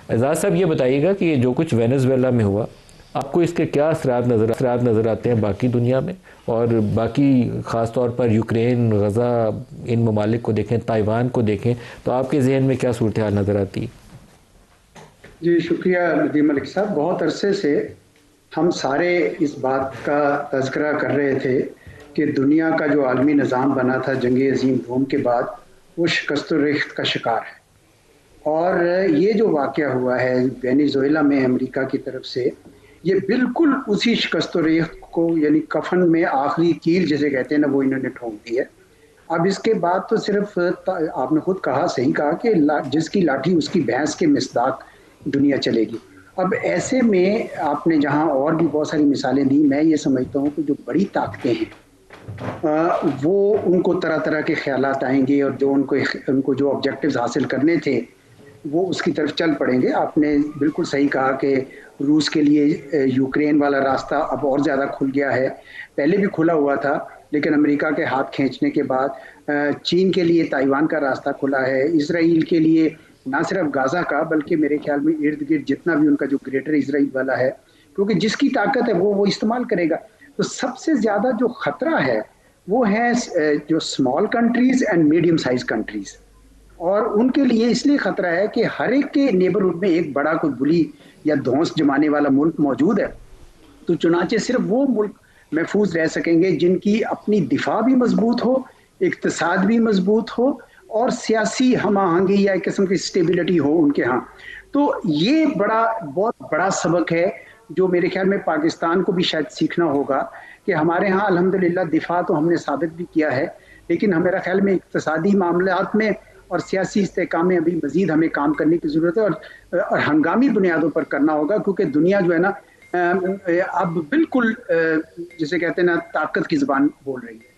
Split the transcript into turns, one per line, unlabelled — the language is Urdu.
اعزاز صاحب یہ بتائیے گا کہ جو کچھ وینزویلا میں ہوا، آپ کو اس کے کیا اثرات نظر آتے ہیں باقی دنیا میں، اور باقی خاص طور پر یوکرین، غزہ، ان ممالک کو دیکھیں، تائیوان کو دیکھیں تو آپ کے ذہن میں کیا صورتحال نظر آتی ہے؟
جی شکریہ ندیم ملک صاحب، بہت عرصے سے ہم سارے اس بات کا تذکرہ کر رہے تھے کہ دنیا کا جو عالمی نظام بنا تھا جنگ عظیم دوم کے بعد، وہ شکست و ریخت کا شکار ہے۔ اور یہ جو واقعہ ہوا ہے وینیزویلا میں امریکہ کی طرف سے، یہ بالکل اسی شکست و ریخت کو، یعنی کفن میں آخری کیل جسے کہتے ہیں نا، وہ انہوں نے ٹھونک دی ہے۔ اب اس کے بعد تو صرف آپ نے خود کہا، صحیح کہا کہ جس کی لاٹھی اس کی بھینس کے مصداق دنیا چلے گی۔ اب ایسے میں آپ نے جہاں اور بھی بہت ساری مثالیں دی، میں یہ سمجھتا ہوں کہ جو بڑی طاقتیں ہیں وہ ان کو طرح طرح کے خیالات آئیں گے، اور جو ان کو جو آبجیکٹیوز حاصل کرنے تھے وہ اس کی طرف چل پڑیں گے۔ آپ نے بالکل صحیح کہا کہ روس کے لیے یوکرین والا راستہ اب اور زیادہ کھل گیا ہے، پہلے بھی کھلا ہوا تھا لیکن امریکہ کے ہاتھ کھینچنے کے بعد چین کے لیے تائیوان کا راستہ کھلا ہے، اسرائیل کے لیے نہ صرف غازہ کا بلکہ میرے خیال میں ارد گرد جتنا بھی ان کا جو گریٹر اسرائیل والا ہے، کیونکہ جس کی طاقت ہے وہ استعمال کرے گا۔ تو سب سے زیادہ جو خطرہ ہے وہ ہے جو small countries and medium size countries, اور ان کے لیے اس لیے خطرہ ہے کہ ہر ایک کے نیبرہڈ میں ایک بڑا کوئی بلی یا دھونس جمانے والا ملک موجود ہے۔ تو چنانچہ صرف وہ ملک محفوظ رہ سکیں گے جن کی اپنی دفاع بھی مضبوط ہو، اقتصاد بھی مضبوط ہو، اور سیاسی ہم آہنگی یا ایک قسم کی اسٹیبلٹی ہو ان کے ہاں۔ تو یہ بہت بڑا سبق ہے جو میرے خیال میں پاکستان کو بھی شاید سیکھنا ہوگا، کہ ہمارے ہاں الحمدللہ دفاع تو ہم نے ثابت بھی کیا ہے، لیکن میرا خیال میں اقتصادی معاملات میں اور سیاسی استحکام میں ابھی مزید ہمیں کام کرنے کی ضرورت ہے، اور ہنگامی بنیادوں پر کرنا ہوگا، کیونکہ دنیا جو ہے نا اب بالکل جسے کہتے ہیں نا طاقت کی زبان بول رہی ہے۔